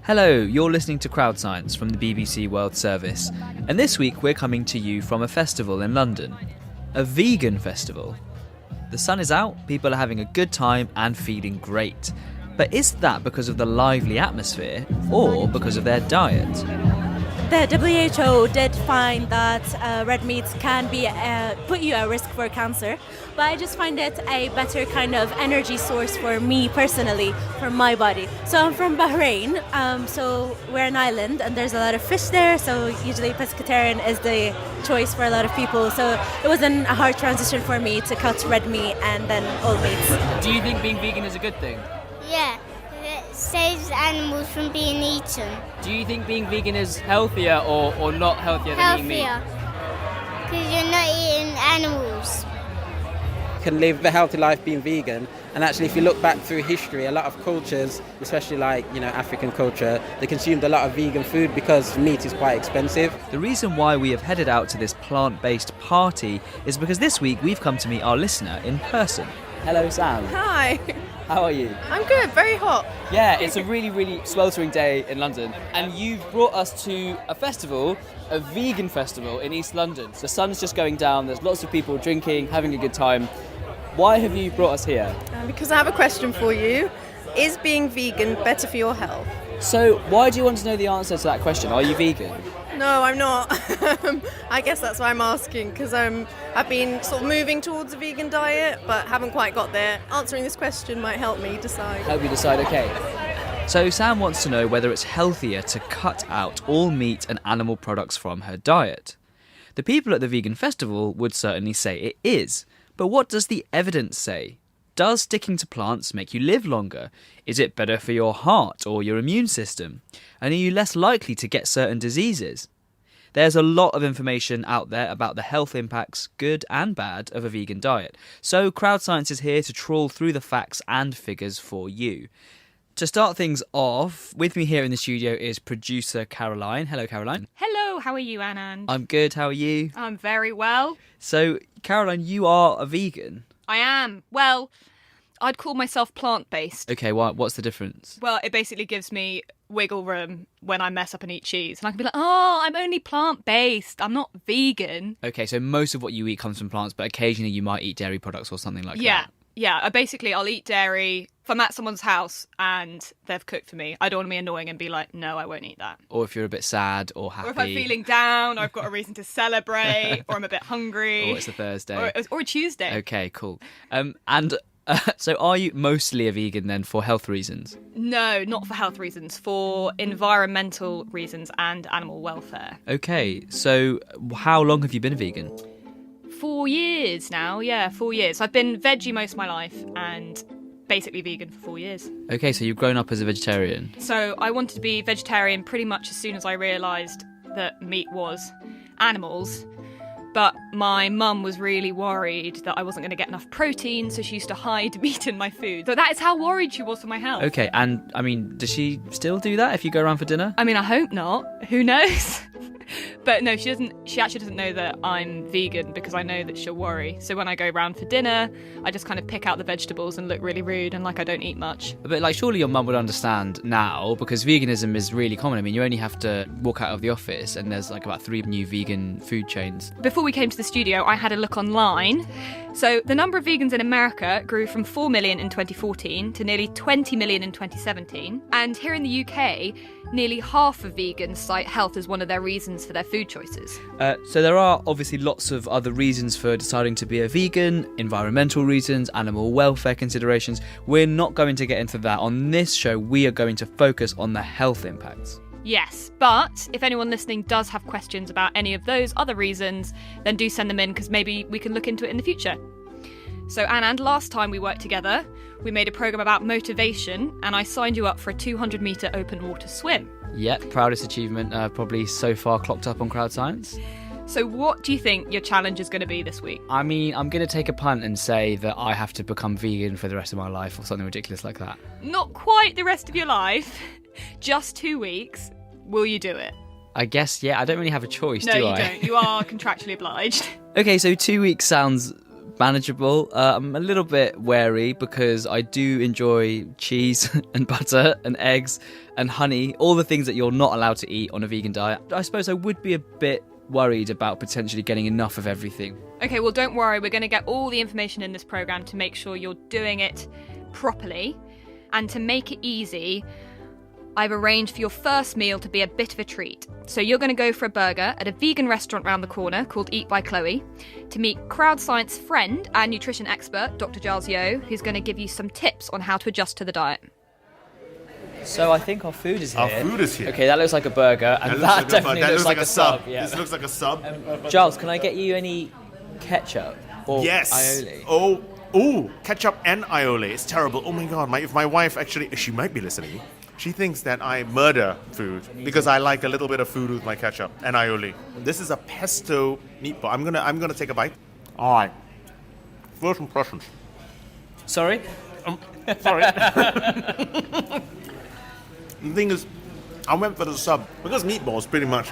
Hello, you're listening to CrowdScience from the BBC World Service, and this week we're coming to you from a festival in London. A vegan festival. The sun is out, people are having a good time and feeling great. But is that because of the lively atmosphere, or because of their diet? The WHO did find that red meats can be put you at risk for cancer, but I just find it a better kind of energy source for me personally, for my body. So I'm from Bahrain, so we're an island and there's a lot of fish there, so usually pescatarian is the choice for a lot of people. So it wasn't a hard transition for me to cut red meat and then all meats. Do you think being vegan is a good thing? Yeah, it saves animals from being eaten. Do you think being vegan is healthier or not healthier than eating meat? Healthier, because you're not eating animals. Can live a healthy life being vegan, and actually if you look back through history, a lot of cultures, especially like African culture, they consumed a lot of vegan food because meat is quite expensive. The reason why we have headed out to this plant-based party is because this week we've come to meet our listener in person. Hello, Sam. Hi, How are you? I'm good, very hot. Yeah, it's a really, really sweltering day in London, and you've brought us to a festival, a vegan festival in East London. The sun's just going down, there's lots of people drinking, having a good time. Why have you brought us here? Because I have a question for you. Is being vegan better for your health? So, why do you want to know the answer to that question? Are you vegan? No, I'm not. I guess that's why I'm asking, because I've been sort of moving towards a vegan diet, but haven't quite got there. Answering this question might help me decide. Help you decide, okay. So Sam wants to know whether it's healthier to cut out all meat and animal products from her diet. The people at the vegan festival would certainly say it is, but what does the evidence say? Does sticking to plants make you live longer? Is it better for your heart or your immune system? And are you less likely to get certain diseases? There's a lot of information out there about the health impacts, good and bad, of a vegan diet. So CrowdScience is here to trawl through the facts and figures for you. To start things off, with me here in the studio is producer Caroline. Hello, Caroline. Hello, how are you, Anand? I'm good, how are you? I'm very well. So, Caroline, you are a vegan. I am. Well, I'd call myself plant-based. Okay, what's the difference? Well, it basically gives me wiggle room when I mess up and eat cheese. And I can be like, oh, I'm only plant-based. I'm not vegan. Okay, so most of what you eat comes from plants, but occasionally you might eat dairy products or something like that. Yeah. I'll eat dairy if I'm at someone's house and they've cooked for me. I don't want to be annoying and be like, no, I won't eat that. Or if you're a bit sad or happy. Or if I'm feeling down, or I've got a reason to celebrate, or I'm a bit hungry. Or it's a Thursday. Or a Tuesday. Okay, cool. So are you mostly a vegan then for health reasons? No, not for health reasons, for environmental reasons and animal welfare. Okay, so how long have you been a vegan? 4 years now, 4 years. I've been veggie most of my life and basically vegan for 4 years. Okay, so you've grown up as a vegetarian. So I wanted to be vegetarian pretty much as soon as I realised that meat was animals. But my mum was really worried that I wasn't going to get enough protein, so she used to hide meat in my food. So that is how worried she was for my health. Okay, and I mean, does she still do that if you go around for dinner? I mean, I hope not. Who knows? But no, she actually doesn't know that I'm vegan because I know that she'll worry. So when I go round for dinner, I just kind of pick out the vegetables and look really rude and like I don't eat much. But like, surely your mum would understand now, because veganism is really common. I mean, you only have to walk out of the office and there's like about 3 new vegan food chains. Before we came to the studio, I had a look online. So the number of vegans in America grew from 4 million in 2014 to nearly 20 million in 2017. And here in the UK, nearly half of vegans cite health as one of their reasons for their food choices. So there are obviously lots of other reasons for deciding to be a vegan, environmental reasons, animal welfare considerations. We're not going to get into that. On this show, we are going to focus on the health impacts. Yes, but if anyone listening does have questions about any of those other reasons, then do send them in because maybe we can look into it in the future. So Anand, last time we worked together, we made a programme about motivation and I signed you up for a 200-metre open water swim. Yep, proudest achievement probably so far clocked up on CrowdScience. So what do you think your challenge is going to be this week? I mean, I'm going to take a punt and say that I have to become vegan for the rest of my life or something ridiculous like that. Not quite the rest of your life, just 2 weeks. Will you do it? I guess, yeah, I don't really have a choice, do I? No, you don't. You are contractually obliged. Okay, so 2 weeks sounds manageable. I'm a little bit wary because I do enjoy cheese and butter and eggs and honey, all the things that you're not allowed to eat on a vegan diet. I suppose I would be a bit worried about potentially getting enough of everything. Okay, well, don't worry. We're going to get all the information in this programme to make sure you're doing it properly. And to make it easy, I've arranged for your first meal to be a bit of a treat. So you're going to go for a burger at a vegan restaurant round the corner called Eat by Chloe to meet CrowdScience friend and nutrition expert, Dr. Giles Yeo, who's going to give you some tips on how to adjust to the diet. So I think our food is here. Our food is here. Okay, that looks like a burger, and that definitely looks like a sub. Yeah. This looks like a sub. Giles, can I get you any ketchup or Yes. aioli? Oh, ketchup and aioli. It's terrible. Oh my god. If my wife actually, she might be listening. She thinks that I murder food because I like a little bit of food with my ketchup and aioli. This is a pesto meatball. I'm gonna take a bite. All right. First impressions. Sorry? Sorry. The thing is, I went for the sub because meatballs pretty much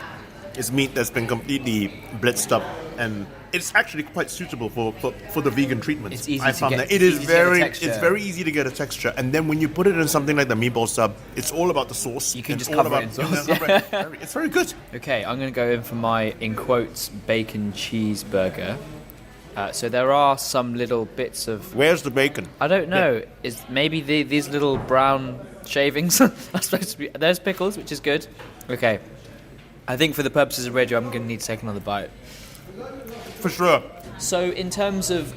is meat that's been completely blitzed up, and it's actually quite suitable for the vegan treatment. It's easy I to found get- that it it's is easy to get a very texture. it's very easy to get a texture, and then when you put it in something like the meatball sub, it's all about the sauce. You can It's just all cover it about- in sauce. It's very good. Okay, I'm going to go in for my, in quotes, bacon cheeseburger. So there are some little bits of... Where's the bacon? I don't know. Is maybe these little brown shavings are supposed to be... There's pickles, which is good. Okay. I think for the purposes of radio, I'm going to need to take another bite. For sure. So in terms of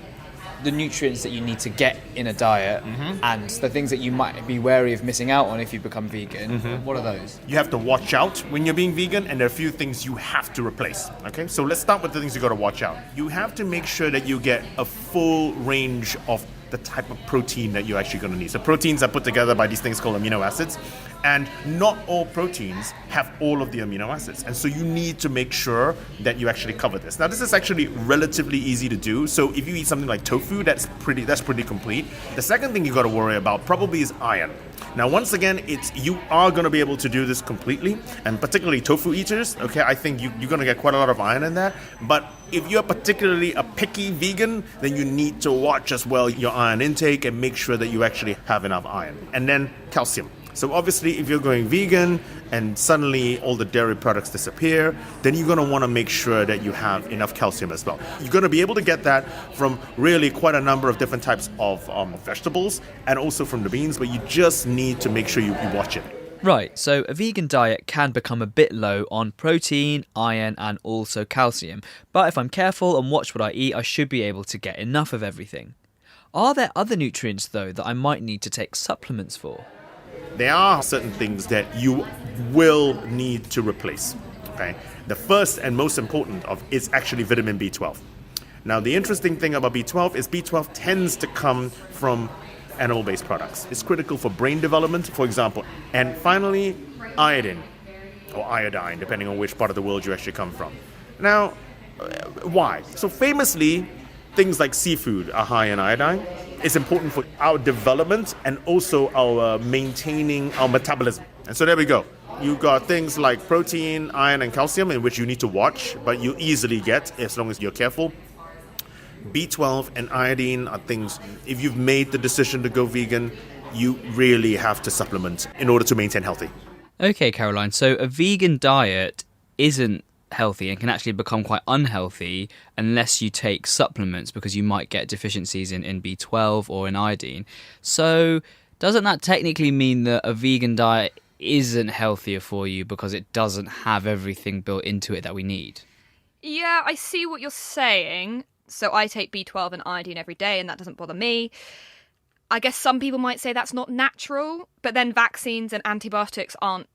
the nutrients that you need to get in a diet and the things that you might be wary of missing out on if you become vegan, what are those? You have to watch out when you're being vegan, and there are a few things you have to replace. Okay, so let's start with the things you got to watch out. You have to make sure that you get a full range of the type of protein that you're actually going to need. So proteins are put together by these things called amino acids, and not all proteins have all of the amino acids. And so you need to make sure that you actually cover this. Now, this is actually relatively easy to do. So if you eat something like tofu, that's pretty complete. The second thing you got to worry about probably is iron. Now, once again, you are going to be able to do this completely, and particularly tofu eaters, okay, I think you're going to get quite a lot of iron in that. But if you're particularly a picky vegan, then you need to watch as well your iron intake and make sure that you actually have enough iron. And then calcium. So obviously, if you're going vegan and suddenly all the dairy products disappear, then you're going to want to make sure that you have enough calcium as well. You're going to be able to get that from really quite a number of different types of vegetables and also from the beans, but you just need to make sure you watch it. Right, so a vegan diet can become a bit low on protein, iron and also calcium, but if I'm careful and watch what I eat, I should be able to get enough of everything. Are there other nutrients though that I might need to take supplements for? There are certain things that you will need to replace. Okay, the first and most important of is actually vitamin B12. Now, the interesting thing about B12 is B12 tends to come from animal-based products. It's critical for brain development, for example. And finally, iodine, or iodine, depending on which part of the world you actually come from. Now, why? So famously, things like seafood are high in iodine. It's important for our development and also our maintaining our metabolism. And so there we go. You got things like protein, iron, and calcium, in which you need to watch, but you easily get as long as you're careful. B12 and iodine are things, if you've made the decision to go vegan, you really have to supplement in order to maintain healthy. Okay, Caroline, so a vegan diet isn't healthy and can actually become quite unhealthy unless you take supplements because you might get deficiencies in B12 or in iodine. So doesn't that technically mean that a vegan diet isn't healthier for you because it doesn't have everything built into it that we need? Yeah, I see what you're saying. So I take B12 and iodine every day and that doesn't bother me. I guess some people might say that's not natural, but then vaccines and antibiotics aren't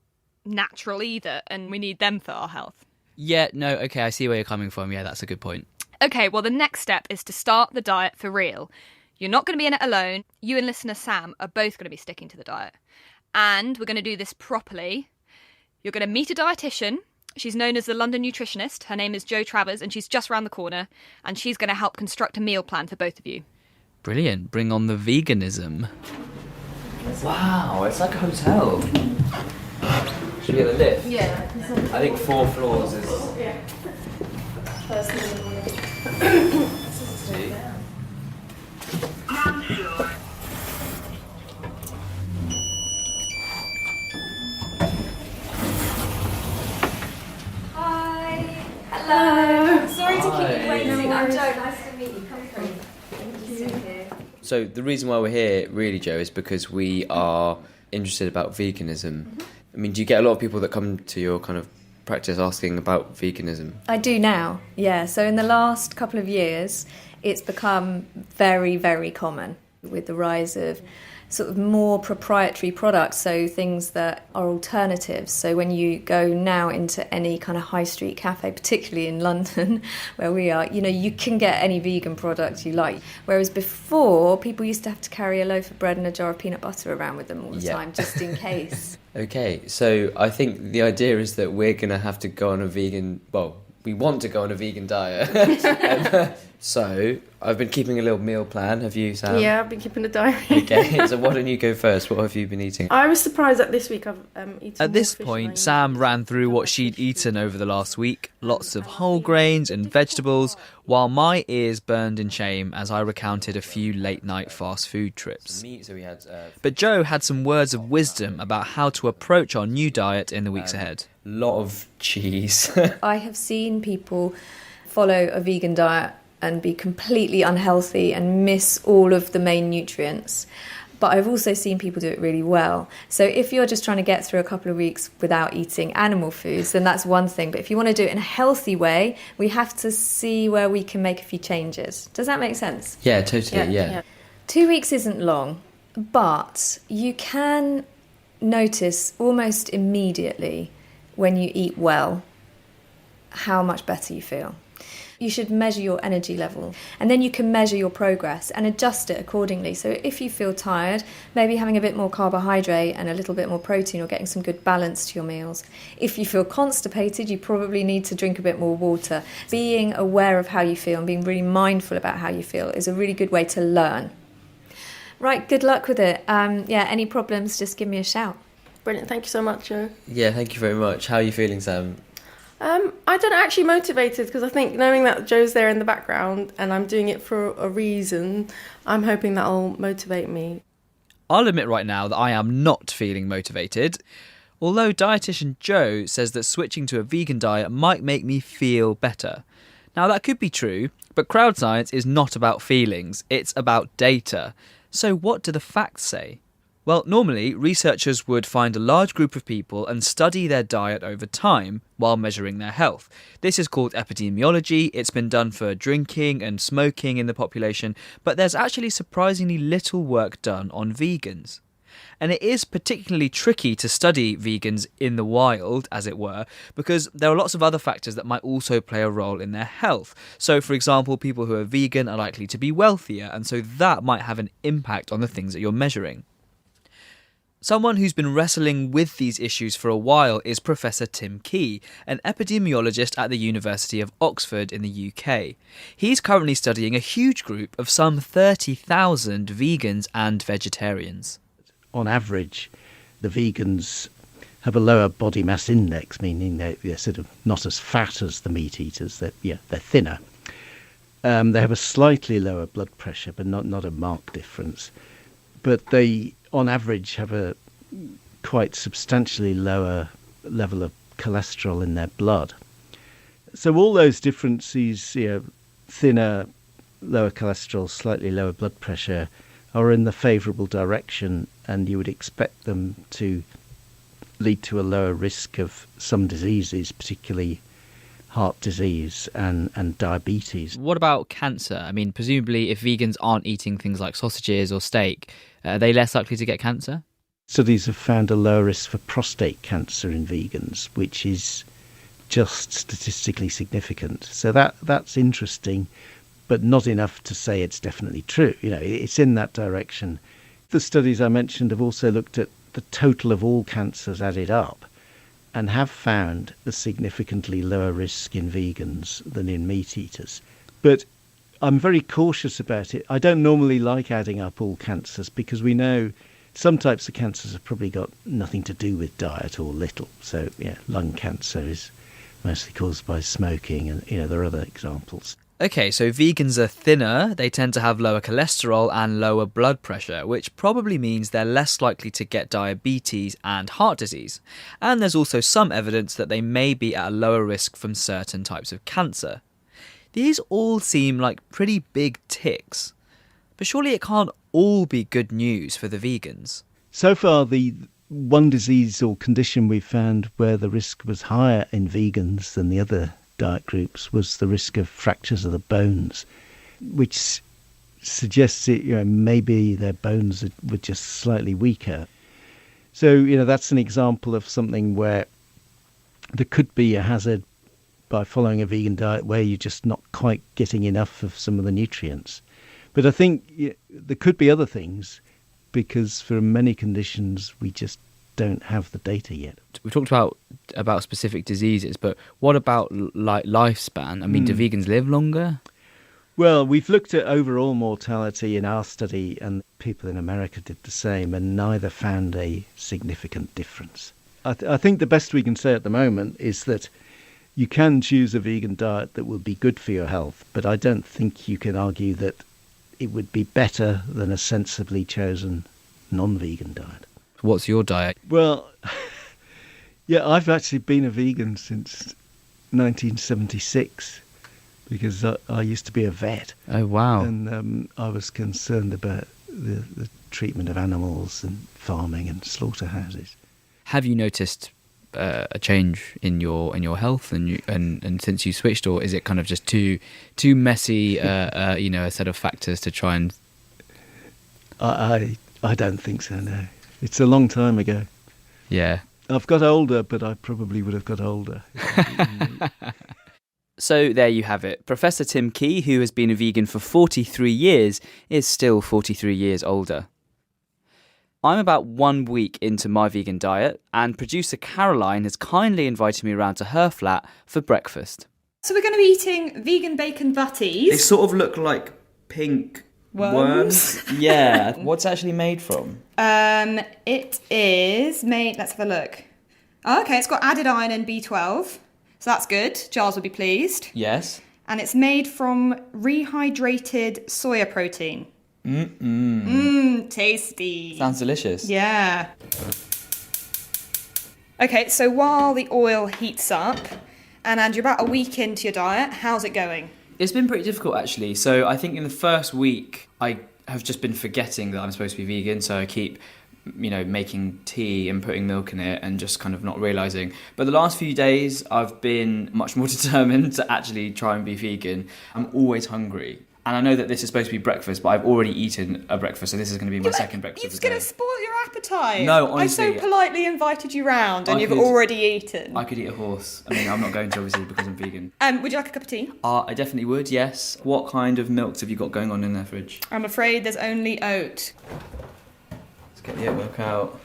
natural either, and we need them for our health. Yeah, no, okay, I see where you're coming from. Yeah, that's a good point. Okay, well, the next step is to start the diet for real. You're not going to be in it alone. You and listener Sam are both going to be sticking to the diet. And we're going to do this properly. You're going to meet a dietitian. She's known as the London Nutritionist. Her name is Jo Travers, and she's just round the corner. And she's going to help construct a meal plan for both of you. Brilliant. Bring on the veganism. Wow, it's like a hotel. Should we get a lift? Yeah. I think 4 floors is... to keep you waiting. I'm Joe. Nice to meet you. Come through. Thank you. Sit here. So the reason why we're here, really, Joe, is because we are interested about veganism. I mean, do you get a lot of people that come to your kind of practice asking about veganism? I do now, yeah. So in the last couple of years, it's become very, very common with the rise of sort of more proprietary products, so things that are alternatives. So when you go now into any kind of high street cafe, particularly in London where we are, you know, you can get any vegan product you like. Whereas before, people used to have to carry a loaf of bread and a jar of peanut butter around with them all the time, just in case. Okay, so I think the idea is that we're going to have to go on a vegan, well, we want to go on a vegan diet. So I've been keeping a little meal plan. Have you, Sam? Yeah, I've been keeping a diary. Okay, so why don't you go first? What have you been eating? I was surprised that this week I've eaten At more this fish point, than I Sam ran through what she'd eaten over the last week. Lots of whole grains and vegetables, while my ears burned in shame as I recounted a few late-night fast food trips. But Joe had some words of wisdom about how to approach our new diet in the weeks ahead. Lot of cheese. I have seen people follow a vegan diet and be completely unhealthy and miss all of the main nutrients. But I've also seen people do it really well. So if you're just trying to get through a couple of weeks without eating animal foods, then that's one thing. But if you want to do it in a healthy way, we have to see where we can make a few changes. Does that make sense? Yeah, totally, yeah. 2 weeks isn't long, but you can notice almost immediately when you eat well how much better you feel. You should measure your energy level, and then you can measure your progress and adjust it accordingly. So if you feel tired, maybe having a bit more carbohydrate and a little bit more protein, or getting some good balance to your meals. If you feel constipated, you probably need to drink a bit more water. Being aware of how you feel and being really mindful about how you feel is a really good way to learn. Right, good luck with it. Any problems, just give me a shout. Brilliant, thank you so much, Joe. Yeah, thank you very much. How are you feeling, Sam? I don't know, actually motivated, because I think knowing that Joe's there in the background and I'm doing it for a reason, I'm hoping that'll motivate me. I'll admit right now that I am not feeling motivated, although dietitian Joe says that switching to a vegan diet might make me feel better. Now that could be true, but CrowdScience is not about feelings, it's about data. So what do the facts say? Well, normally, researchers would find a large group of people and study their diet over time while measuring their health. This is called epidemiology. It's been done for drinking and smoking in the population, but there's actually surprisingly little work done on vegans. And it is particularly tricky to study vegans in the wild, as it were, because there are lots of other factors that might also play a role in their health. So, for example, people who are vegan are likely to be wealthier, and so that might have an impact on the things that you're measuring. Someone who's been wrestling with these issues for a while is Professor Tim Key, an epidemiologist at the University of Oxford in the UK. He's currently studying a huge group of some 30,000 vegans and vegetarians. On average, the vegans have a lower body mass index, meaning they're sort of not as fat as the meat eaters. They're thinner. They have a slightly lower blood pressure, but not a marked difference. But they, on average, have a quite substantially lower level of cholesterol in their blood. So all those differences, thinner, lower cholesterol, slightly lower blood pressure, are in the favourable direction, and you would expect them to lead to a lower risk of some diseases, particularly heart disease and diabetes. What about cancer? I mean, presumably if vegans aren't eating things like sausages or steak, are they less likely to get cancer? Studies have found a lower risk for prostate cancer in vegans, which is just statistically significant. So that's interesting, but not enough to say it's definitely true. It's in that direction. The studies I mentioned have also looked at the total of all cancers added up, and have found a significantly lower risk in vegans than in meat eaters. But I'm very cautious about it. I don't normally like adding up all cancers, because we know some types of cancers have probably got nothing to do with diet or little. So, lung cancer is mostly caused by smoking, and, there are other examples. Okay, so vegans are thinner, they tend to have lower cholesterol and lower blood pressure, which probably means they're less likely to get diabetes and heart disease. And there's also some evidence that they may be at a lower risk from certain types of cancer. These all seem like pretty big ticks. But surely it can't all be good news for the vegans. So far, the one disease or condition we've found where the risk was higher in vegans than the other diet groups was the risk of fractures of the bones, which suggests that maybe their bones were just slightly weaker. So, that's an example of something where there could be a hazard by following a vegan diet where you're just not quite getting enough of some of the nutrients. But I think there could be other things, because for many conditions we just don't have the data yet. We talked about specific diseases, but what about like lifespan? I mean, do vegans live longer? Well, we've looked at overall mortality in our study, and people in America did the same, and neither found a significant difference. I think the best we can say at the moment is that you can choose a vegan diet that will be good for your health, but I don't think you can argue that it would be better than a sensibly chosen non-vegan diet. What's your diet? Well, yeah, I've actually been a vegan since 1976 because I used to be a vet. Oh, wow. And I was concerned about the treatment of animals and farming and slaughterhouses. Have you noticed a change in your health and since you switched, or is it kind of just too messy a set of factors to try and... I don't think so, no. It's a long time ago. Yeah. I've got older, but I probably would have got older. So there you have it. Professor Tim Key, who has been a vegan for 43 years, is still 43 years older. I'm about 1 week into my vegan diet, and producer Caroline has kindly invited me around to her flat for breakfast. So we're going to be eating vegan bacon butties. They sort of look like pink worms. Yeah. What's it actually made from? It is made... Let's have a look. Oh, okay, it's got added iron and B12. So that's good. Giles will be pleased. Yes. And it's made from rehydrated soya protein. Tasty. Sounds delicious. Yeah. Okay, so while the oil heats up, and you're about a week into your diet, how's it going? It's been pretty difficult, actually. So I think in the first week, I have just been forgetting that I'm supposed to be vegan, so I keep making tea and putting milk in it and just kind of not realising. But the last few days, I've been much more determined to actually try and be vegan. I'm always hungry. And I know that this is supposed to be breakfast, but I've already eaten a breakfast, so this is going to be my second breakfast of the day. You're going to spoil your appetite. No, honestly. I so politely invited you round and you've already eaten. I could eat a horse. I mean, I'm not going to, obviously, because I'm vegan. Would you like a cup of tea? I definitely would, yes. What kind of milks have you got going on in their fridge? I'm afraid there's only oat. Let's get the oat milk out.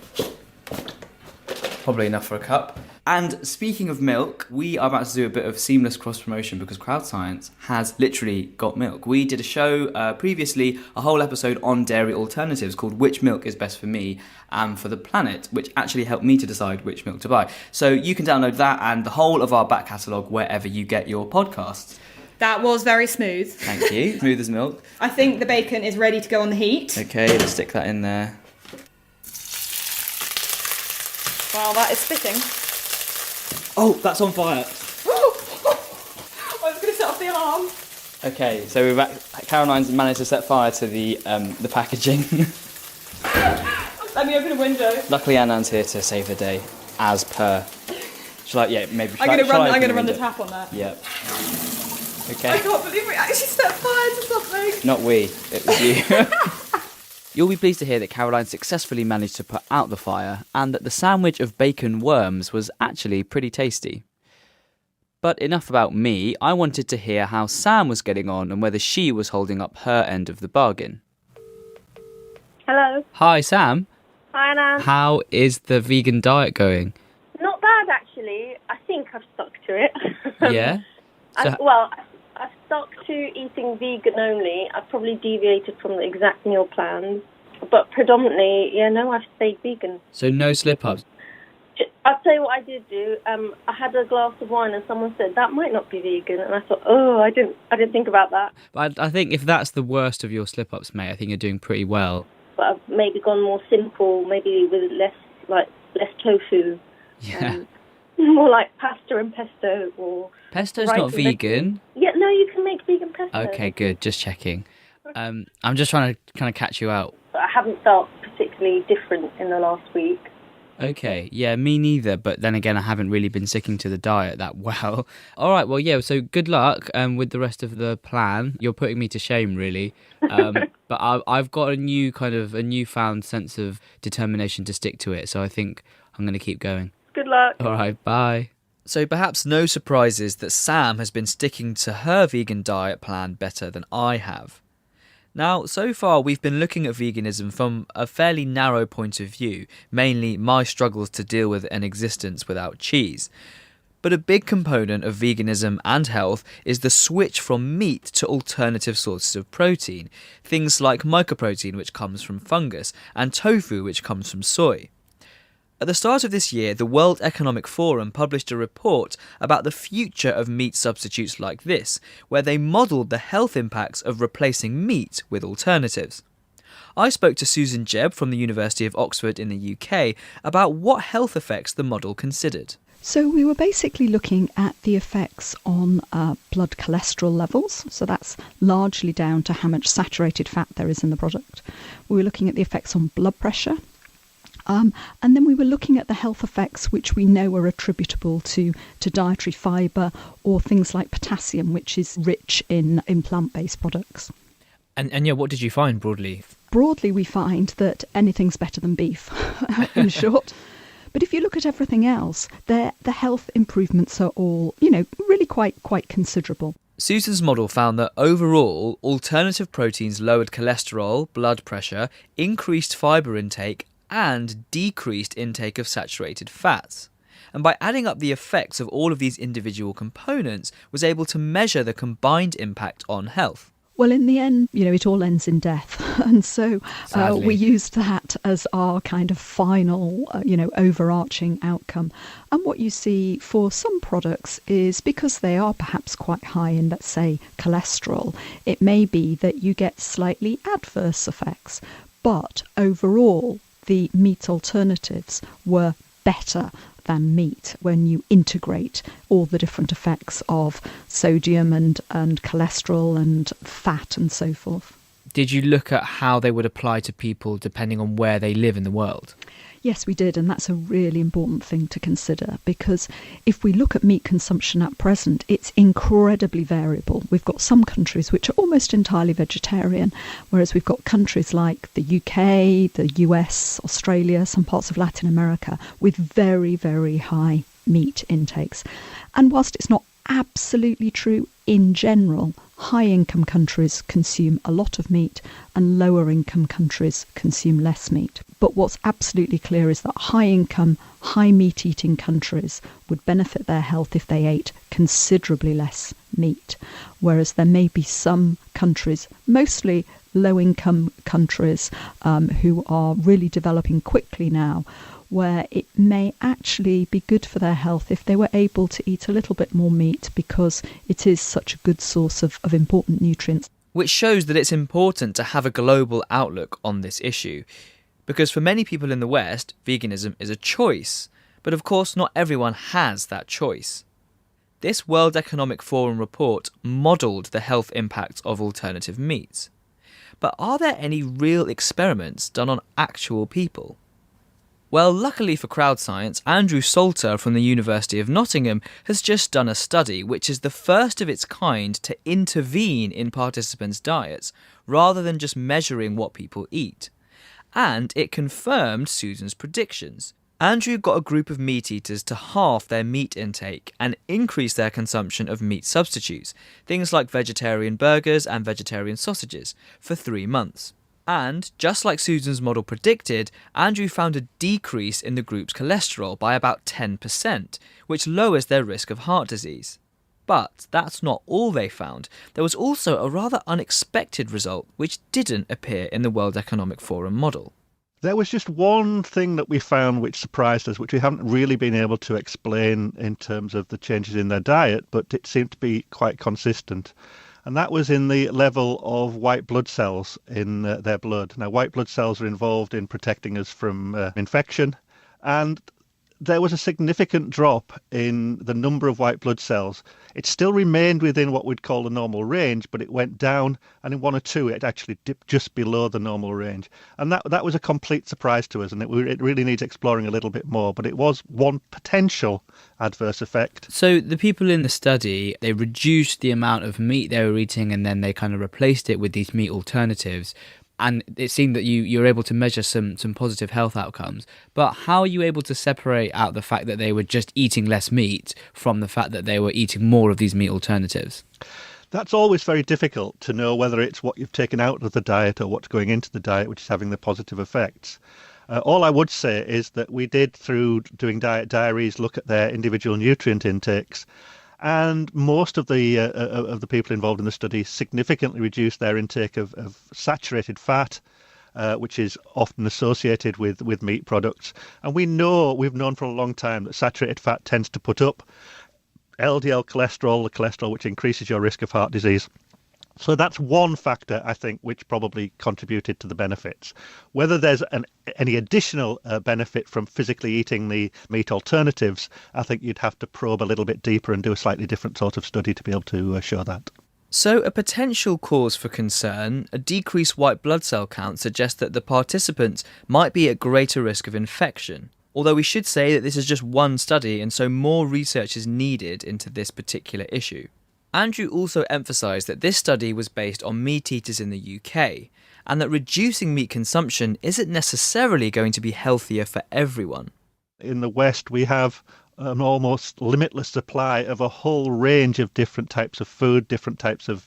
Probably enough for a cup. And speaking of milk, we are about to do a bit of seamless cross-promotion because CrowdScience has literally got milk. We did a show previously, a whole episode on dairy alternatives called Which Milk is Best for Me and for the Planet, which actually helped me to decide which milk to buy. So you can download that and the whole of our back catalogue wherever you get your podcasts. That was very smooth. Thank you. Smooth as milk. I think the bacon is ready to go on the heat. Okay, let's stick that in there. Wow, that is spitting. Oh, that's on fire. I was going to set off the alarm. Okay, so Caroline's managed to set fire to the packaging. Let me open a window. Luckily, Anand's here to save the day, as per. I'm going to run the tap on that. Yep. Okay. I can't believe we actually set fire to something. Not we, it was you. You'll be pleased to hear that Caroline successfully managed to put out the fire and that the sandwich of bacon worms was actually pretty tasty. But enough about me, I wanted to hear how Sam was getting on and whether she was holding up her end of the bargain. Hello. Hi, Sam. Hi, Anna. How is the vegan diet going? Not bad, actually. I think I've stuck to it. Yeah? I've stuck to eating vegan only. I've probably deviated from the exact meal plans. But predominantly, I've stayed vegan. So no slip-ups? I'll tell you what I did do. I had a glass of wine and someone said, that might not be vegan. And I thought, I didn't think about that. But I think if that's the worst of your slip-ups, mate, I think you're doing pretty well. But I've maybe gone more simple, maybe with less tofu. Yeah. More like pasta and pesto or... Pesto's not vegan. Yeah, no, know you can make vegan pesto? Okay, good. Just checking. I'm just trying to kind of catch you out. I haven't felt particularly different in the last week. Okay, yeah, me neither. But then again, I haven't really been sticking to the diet that well. All right, well, yeah. So good luck with the rest of the plan. You're putting me to shame, really. But I've got a newfound sense of determination to stick to it. So I think I'm going to keep going. Good luck. All right, bye. So perhaps no surprises that Sam has been sticking to her vegan diet plan better than I have. Now, so far we've been looking at veganism from a fairly narrow point of view, mainly my struggles to deal with an existence without cheese. But a big component of veganism and health is the switch from meat to alternative sources of protein, things like mycoprotein, which comes from fungus, and tofu, which comes from soy. At the start of this year, the World Economic Forum published a report about the future of meat substitutes like this, where they modelled the health impacts of replacing meat with alternatives. I spoke to Susan Jebb from the University of Oxford in the UK about what health effects the model considered. So we were basically looking at the effects on blood cholesterol levels. So that's largely down to how much saturated fat there is in the product. We were looking at the effects on blood pressure. And then we were looking at the health effects which we know are attributable to dietary fibre or things like potassium, which is rich in plant-based products. And yeah, what did you find broadly? Broadly, we find that anything's better than beef, in short. But if you look at everything else, the health improvements are all, really quite considerable. Susan's model found that overall, alternative proteins lowered cholesterol, blood pressure, increased fibre intake, and decreased intake of saturated fats. And by adding up the effects of all of these individual components, was able to measure the combined impact on health. Well, in the end, it all ends in death. And so we used that as our kind of final, overarching outcome. And what you see for some products is because they are perhaps quite high in, let's say, cholesterol, it may be that you get slightly adverse effects. But overall, the meat alternatives were better than meat when you integrate all the different effects of sodium and cholesterol and fat and so forth. Did you look at how they would apply to people depending on where they live in the world? Yes, we did, and that's a really important thing to consider, because if we look at meat consumption at present, it's incredibly variable. We've got some countries which are almost entirely vegetarian, whereas we've got countries like the UK, the US, Australia, some parts of Latin America, with very, very high meat intakes. And whilst it's not absolutely true in general, high-income countries consume a lot of meat and lower-income countries consume less meat. But what's absolutely clear is that high-income, high-meat-eating countries would benefit their health if they ate considerably less meat, whereas there may be some countries, mostly low-income countries, who are really developing quickly now, where it may actually be good for their health if they were able to eat a little bit more meat, because it is such a good source of important nutrients. Which shows that it's important to have a global outlook on this issue. Because for many people in the West, veganism is a choice. But of course, not everyone has that choice. This World Economic Forum report modelled the health impacts of alternative meats. But are there any real experiments done on actual people? Well, luckily for CrowdScience, Andrew Salter from the University of Nottingham has just done a study which is the first of its kind to intervene in participants' diets, rather than just measuring what people eat. And it confirmed Susan's predictions. Andrew got a group of meat eaters to halve their meat intake and increase their consumption of meat substitutes, things like vegetarian burgers and vegetarian sausages, for 3 months. And, just like Susan's model predicted, Andrew found a decrease in the group's cholesterol by about 10%, which lowers their risk of heart disease. But that's not all they found. There was also a rather unexpected result which didn't appear in the World Economic Forum model. There was just one thing that we found which surprised us, which we haven't really been able to explain in terms of the changes in their diet, but it seemed to be quite consistent. And that was in the level of white blood cells in their blood. Now, white blood cells are involved in protecting us from infection, and there was a significant drop in the number of white blood cells. It still remained within what we'd call the normal range, but it went down, and in 1 or 2 it actually dipped just below the normal range. And that was a complete surprise to us, and it really needs exploring a little bit more, but it was one potential adverse effect. So the people in the study, they reduced the amount of meat they were eating, and then they kind of replaced it with these meat alternatives. And it seemed that you were able to measure some positive health outcomes. But how are you able to separate out the fact that they were just eating less meat from the fact that they were eating more of these meat alternatives? That's always very difficult to know whether it's what you've taken out of the diet or what's going into the diet which is having the positive effects. All I would say is that we did, through doing diet diaries, look at their individual nutrient intakes. And most of the people involved in the study significantly reduced their intake of saturated fat, which is often associated with meat products. And we've known for a long time that saturated fat tends to put up LDL cholesterol, the cholesterol which increases your risk of heart disease. So that's one factor, I think, which probably contributed to the benefits. Whether there's any additional benefit from physically eating the meat alternatives, I think you'd have to probe a little bit deeper and do a slightly different sort of study to be able to show that. So a potential cause for concern, a decreased white blood cell count, suggests that the participants might be at greater risk of infection. Although we should say that this is just one study, and so more research is needed into this particular issue. Andrew also emphasised that this study was based on meat eaters in the UK, and that reducing meat consumption isn't necessarily going to be healthier for everyone. In the West, we have an almost limitless supply of a whole range of different types of food, different types of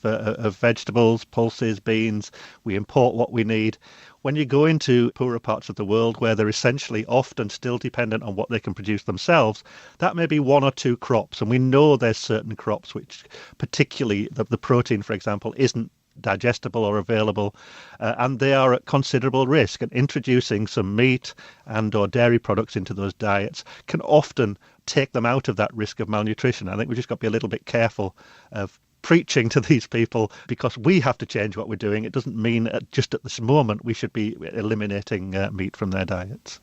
vegetables, pulses, beans. We import what we need. When you go into poorer parts of the world where they're essentially often still dependent on what they can produce themselves, that may be 1 or 2 crops. And we know there's certain crops which, particularly the protein, for example, isn't digestible or available, and they are at considerable risk. And introducing some meat and or dairy products into those diets can often take them out of that risk of malnutrition. I think we've just got to be a little bit careful of preaching to these people because we have to change what we're doing. It doesn't mean just at this moment we should be eliminating meat from their diets.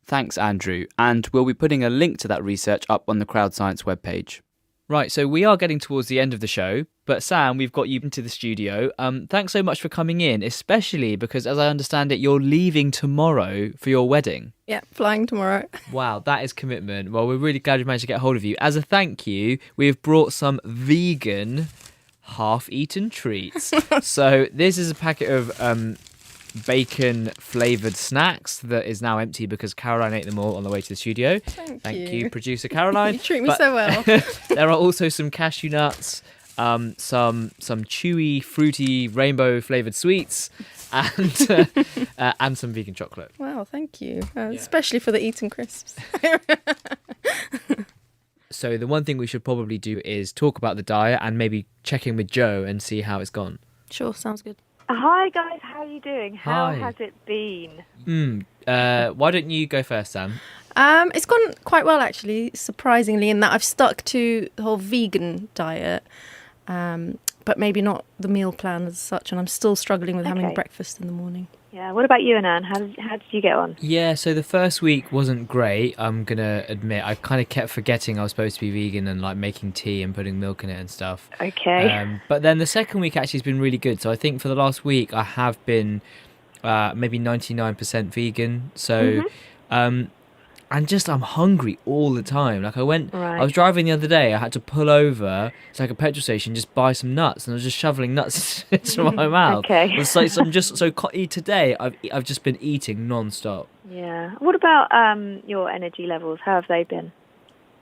Thanks, Andrew. And we'll be putting a link to that research up on the CrowdScience webpage. Right, so we are getting towards the end of the show, but Sam, we've got you into the studio. Thanks so much for coming in, especially because, as I understand it, you're leaving tomorrow for your wedding. Yeah, flying tomorrow. Wow, that is commitment. Well, we're really glad we managed to get hold of you. As a thank you, we have brought some vegan half-eaten treats. So this is a packet of bacon flavoured snacks that is now empty because Caroline ate them all on the way to the studio. Thank you, producer Caroline. You treat me so well. There are also some cashew nuts, some chewy, fruity, rainbow flavoured sweets, and some vegan chocolate. Wow, thank you. Especially for the Eton crisps. So the one thing we should probably do is talk about the diet and maybe check in with Joe and see how it's gone. Sure, sounds good. Hi guys, how are you doing? How Hi. has it been? Why don't you go first, Sam? It's gone quite well, actually, surprisingly, in that I've stuck to the whole vegan diet, but maybe not the meal plan as such, and I'm still struggling with having breakfast in the morning. Yeah, what about you, Anand? How did you get on? Yeah, so the first week wasn't great, I'm going to admit. I kind of kept forgetting I was supposed to be vegan and like making tea and putting milk in it and stuff. Okay. But then the second week actually has been really good. So I think for the last week I have been maybe 99% vegan. So I'm hungry all the time. Like I was driving the other day, I had to pull over to like a petrol station, just buy some nuts, and I was just shoveling nuts into my mouth. Okay. It's like today I've just been eating non-stop. Yeah. What about your energy levels? How have they been?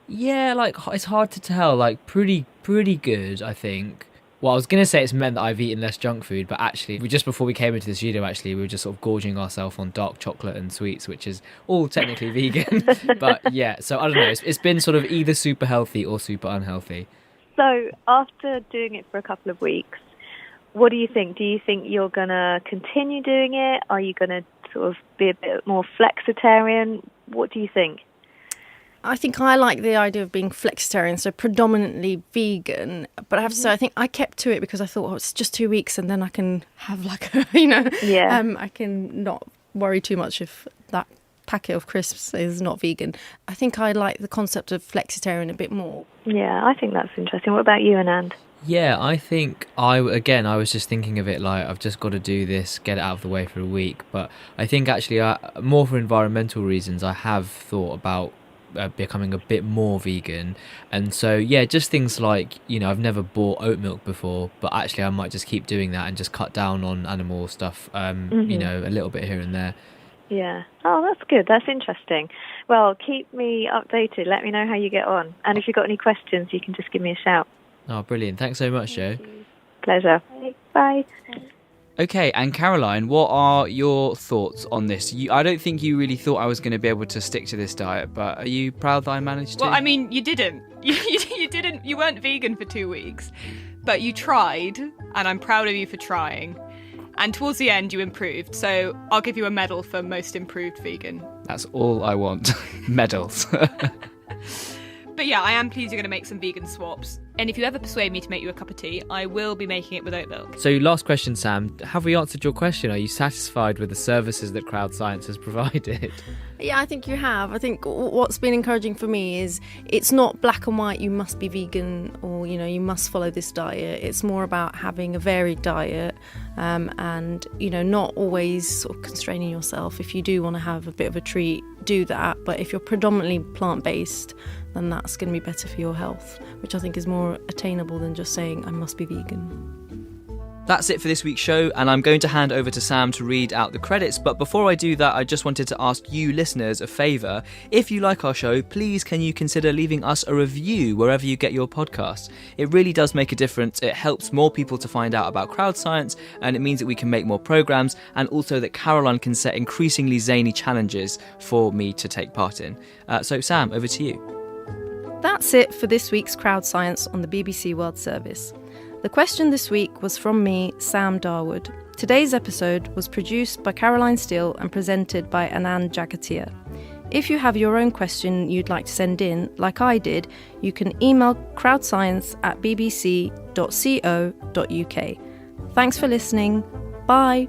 Yeah, like it's hard to tell. Like pretty good, I think. Well, I was going to say it's meant that I've eaten less junk food, but actually, just before we came into the studio, we were just sort of gorging ourselves on dark chocolate and sweets, which is all technically vegan. But yeah, so I don't know. It's been sort of either super healthy or super unhealthy. So after doing it for a couple of weeks, what do you think? Do you think you're going to continue doing it? Are you going to sort of be a bit more flexitarian? What do you think? I think I like the idea of being flexitarian, so predominantly vegan. But I have to say, I think I kept to it because I thought, it's just 2 weeks and then I can have I can not worry too much if that packet of crisps is not vegan. I think I like the concept of flexitarian a bit more. Yeah, I think that's interesting. What about you, Anand? Yeah, I think I was just thinking of it like I've just got to do this, get it out of the way for a week. But I think actually, more for environmental reasons, I have thought about becoming a bit more vegan. And so, yeah, just things like, I've never bought oat milk before, but actually I might just keep doing that and just cut down on animal stuff, a little bit here and there. Yeah. Oh, that's good. That's interesting. Well, keep me updated. Let me know how you get on. And if you've got any questions, you can just give me a shout. Oh, brilliant. Thanks so much, Jo. Pleasure. Bye. Okay, and Caroline, what are your thoughts on this? I don't think you really thought I was going to be able to stick to this diet, but are you proud that I managed to? Well, I mean, you didn't. You didn't. You weren't vegan for 2 weeks, but you tried, and I'm proud of you for trying. And towards the end, you improved. So I'll give you a medal for most improved vegan. That's all I want. Medals. But yeah, I am pleased you're going to make some vegan swaps. And if you ever persuade me to make you a cup of tea, I will be making it with oat milk. So last question, Sam. Have we answered your question? Are you satisfied with the services that CrowdScience has provided? Yeah, I think you have. I think what's been encouraging for me is it's not black and white, you must be vegan or, you must follow this diet. It's more about having a varied diet and, not always sort of constraining yourself. If you do want to have a bit of a treat, do that. But if you're predominantly plant-based, then that's going to be better for your health, which I think is more attainable than just saying I must be vegan. That's it for this week's show, and I'm going to hand over to Sam to read out the credits. But before I do that, I just wanted to ask you listeners a favour. If you like our show, please can you consider leaving us a review wherever you get your podcasts? It really does make a difference. It helps more people to find out about CrowdScience, and it means that we can make more programmes, and also that Caroline can set increasingly zany challenges for me to take part in. So Sam, over to you. That's it for this week's CrowdScience on the BBC World Service. The question this week was from me, Sam Darwood. Today's episode was produced by Caroline Steele and presented by Anand Jagatia. If you have your own question you'd like to send in, like I did, you can email crowdscience@bbc.co.uk. Thanks for listening. Bye.